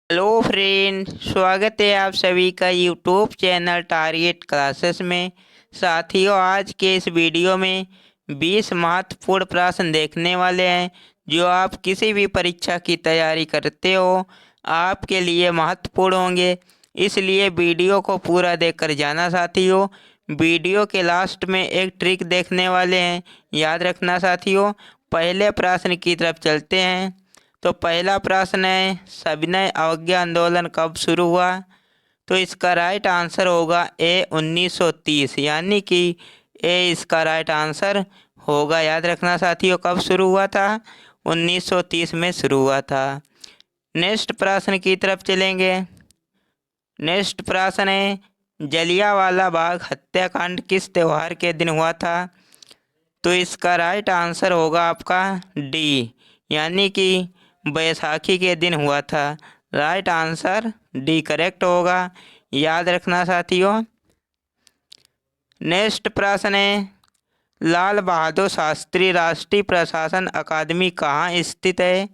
Hello friend, स्वागत है आप सभी का यूट्यूब चैनल टारगेट क्लासेस में। साथियों, आज के इस वीडियो में 20 महत्वपूर्ण प्रश्न देखने वाले हैं जो आप किसी भी परीक्षा की तैयारी करते हो आपके लिए महत्वपूर्ण होंगे। इसलिए वीडियो को पूरा देखकर जाना साथियों। वीडियो के लास्ट में एक ट्रिक देखने वाले हैं, याद रखना साथियों। पहले प्रश्न की तरफ चलते हैं। तो पहला प्रश्न है, सविनय अवज्ञा आंदोलन कब शुरू हुआ? तो इसका राइट आंसर होगा ए 1930, यानी कि ए इसका राइट आंसर होगा। याद रखना साथियों, कब शुरू हुआ था? 1930 में शुरू हुआ था। नेक्स्ट प्रश्न की तरफ चलेंगे। नेक्स्ट प्रश्न है, जलियांवाला बाग हत्याकांड किस त्योहार के दिन हुआ था? तो इसका राइट आंसर होगा आपका डी, यानी कि बैसाखी के दिन हुआ था। राइट आंसर डी करेक्ट होगा, याद रखना साथियों। नेक्स्ट प्रश्न है, लाल बहादुर शास्त्री राष्ट्रीय प्रशासन अकादमी कहाँ स्थित है?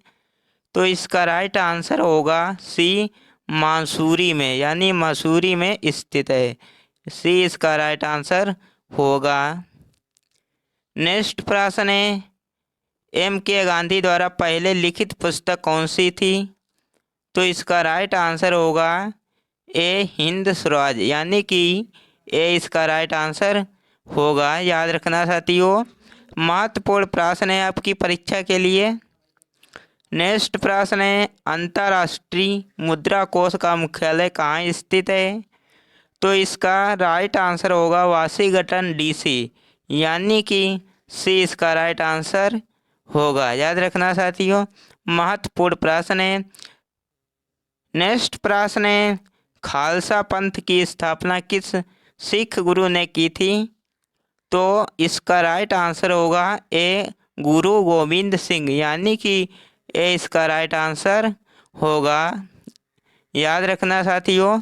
तो इसका राइट आंसर होगा सी, मैसूरी में, यानी मसूरी में स्थित है। सी इसका राइट आंसर होगा। नेक्स्ट प्रश्न है, एम के गांधी द्वारा पहले लिखित पुस्तक कौन सी थी? तो इसका राइट आंसर होगा ए, हिंद स्वराज, यानी कि ए इसका राइट आंसर होगा। याद रखना साथियों, महत्वपूर्ण प्रश्न है आपकी परीक्षा के लिए। नेक्स्ट प्रश्न है, अंतर्राष्ट्रीय मुद्रा कोष का मुख्यालय कहाँ स्थित है? तो इसका राइट आंसर होगा वाशिंगटन डीसी, यानी कि सी इसका राइट आंसर होगा। याद रखना साथियों, महत्वपूर्ण प्रश्न है। नेक्स्ट प्रश्न है, खालसा पंथ की स्थापना किस सिख गुरु ने की थी? तो इसका राइट आंसर होगा ए, गुरु गोविंद सिंह, यानी कि ए इसका राइट आंसर होगा। याद रखना साथियों।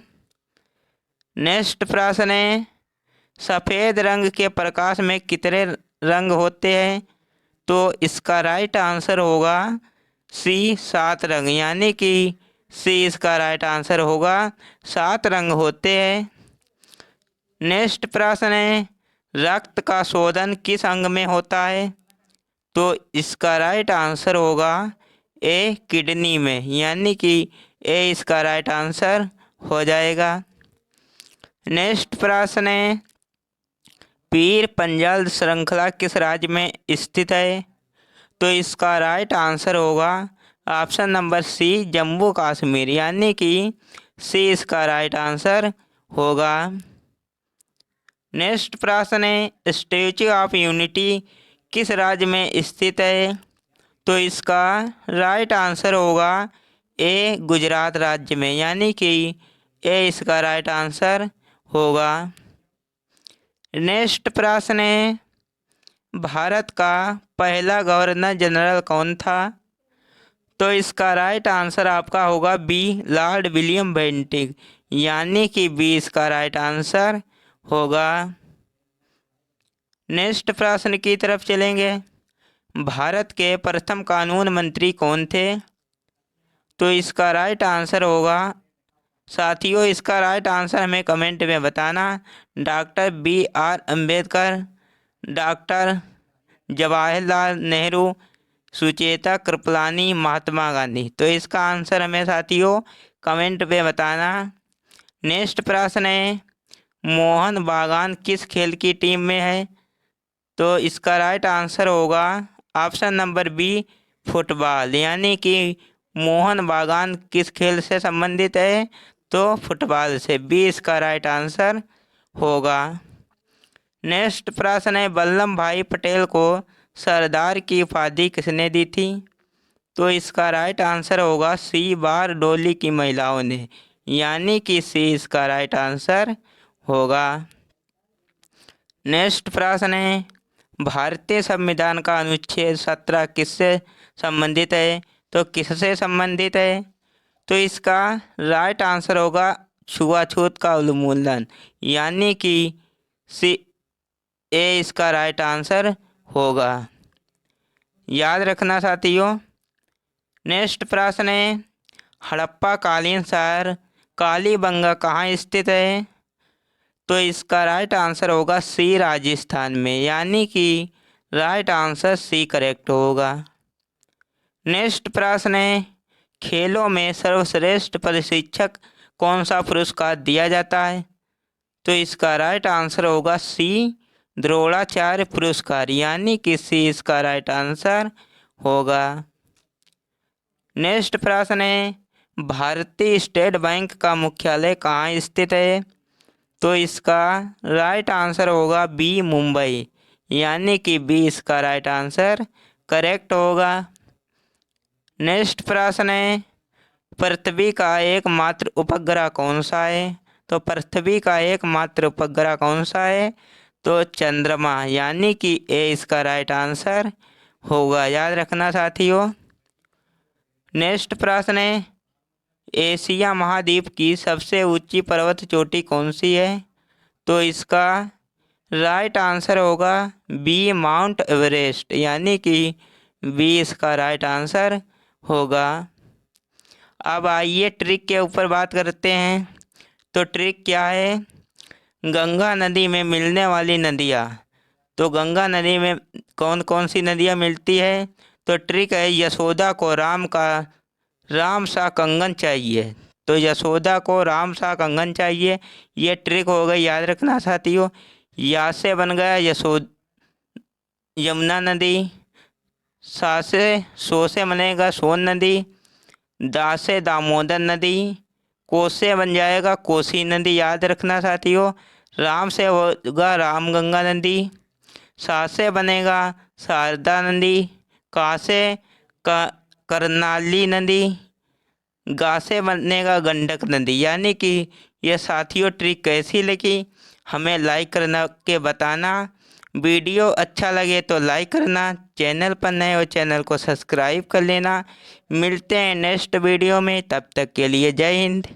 नेक्स्ट प्रश्न है, सफ़ेद रंग के प्रकाश में कितने रंग होते हैं? तो इसका राइट आंसर होगा सी, 7 रंग, यानी कि सी इसका राइट आंसर होगा। 7 रंग होते हैं। नेक्स्ट प्रश्न है, रक्त का शोधन किस अंग में होता है? तो इसका राइट आंसर होगा ए, किडनी में, यानी कि ए इसका राइट आंसर हो जाएगा। नेक्स्ट प्रश्न है, पीर पंजाल श्रृंखला किस राज्य में स्थित है? तो इसका राइट आंसर होगा option number C, Jammu Kashmir, यानी कि सी इसका राइट आंसर होगा। नेक्स्ट प्रश्न है, स्टैच्यू ऑफ यूनिटी किस राज्य में स्थित है? तो इसका राइट आंसर होगा ए, गुजरात राज्य में, यानी कि ए इसका राइट आंसर होगा। नेक्स्ट प्रश्न है, भारत का पहला गवर्नर जनरल कौन था? तो इसका राइट आंसर आपका होगा बी, लॉर्ड विलियम बेंटिक, यानी कि बी इसका राइट आंसर होगा। नेक्स्ट प्रश्न की तरफ चलेंगे। भारत के प्रथम कानून मंत्री कौन थे? तो इसका राइट आंसर होगा साथियों, इसका राइट आंसर हमें कमेंट में बताना। Doctor B.R. Ambedkar, doctor Jawaharlal Nehru, Sucheta Kripalani, Mahatma Gandhi. तो इसका आंसर हमें साथियों कमेंट पे बताना। नेक्स्ट प्रश्न है, मोहन बागान किस खेल की टीम में है? तो इसका राइट आंसर होगा ऑप्शन नंबर बी, फुटबॉल, यानी कि मोहन बागान किस खेल से संबंधित है? तो फुटबॉल से। बी इसका राइट आंसर होगा। नेक्स्ट प्रश्न है, वल्लभ भाई पटेल को सरदार की उपाधि किसने दी थी? तो इसका राइट आंसर होगा सी, बारडोली की महिलाओं ने, यानी कि सी इसका राइट आंसर होगा। नेक्स्ट प्रश्न है, भारतीय संविधान का अनुच्छेद 17 किससे संबंधित है? तो किससे संबंधित है? तो इसका राइट आंसर होगा छुआछूत का उन्मूलन, यानी कि सी, ए इसका राइट आंसर होगा। याद रखना साथियों। नेक्स्ट प्रश्न है, हड़प्पाकालीन शहर कालीबंगा कहाँ स्थित है? तो इसका राइट आंसर होगा सी, राजस्थान में, यानी कि राइट आंसर सी करेक्ट होगा। नेक्स्ट प्रश्न है, खेलों में सर्वश्रेष्ठ प्रशिक्षक कौन सा पुरस्कार दिया जाता है? तो इसका राइट आंसर होगा सी, द्रोणाचार्य पुरस्कार, यानी कि सी इसका राइट आंसर होगा। नेक्स्ट प्रश्न है, भारतीय स्टेट बैंक का मुख्यालय कहाँ स्थित है? तो इसका राइट आंसर होगा बी, मुंबई, यानी कि बी इसका राइट आंसर करेक्ट होगा। नेक्स्ट प्रश्न है, पृथ्वी का एकमात्र उपग्रह कौन सा है? तो पृथ्वी का एकमात्र उपग्रह कौन सा है? तो चंद्रमा, यानी कि ए इसका राइट आंसर होगा, याद रखना साथियों। नेक्स्ट प्रश्न है, एशिया महाद्वीप की सबसे ऊंची पर्वत चोटी कौन सी है? तो इसका राइट आंसर होगा बी, माउंट एवरेस्ट, यानी कि बी इसका राइट आंसर होगा। अब आइए ट्रिक के ऊपर बात करते हैं। तो ट्रिक क्या है? गंगा नदी में मिलने वाली नदियाँ। तो गंगा नदी में कौन कौन सी नदियाँ मिलती है? तो ट्रिक है, यशोदा को राम सा कंगन चाहिए। तो यशोदा को राम सा कंगन चाहिए, ये ट्रिक हो गई, याद रखना साथियों। या से बन गया यमुना नदी, सो से बनेगा सोन नदी, दा से दामोदर नदी, को से बन जाएगा कोसी नदी, याद रखना साथियों। राम से होगा रामगंगा नदी, सा से बनेगा शारदा नदी, का से करनाली नदी, गा से बनेगा गंडक नदी। यानी कि ये साथियों ट्रिक कैसी लगी हमें लाइक करना के बताना। वीडियो अच्छा लगे तो लाइक करना, चैनल पर नए हो चैनल को सब्सक्राइब कर लेना। मिलते हैं नेक्स्ट वीडियो में, तब तक के लिए जय हिंद।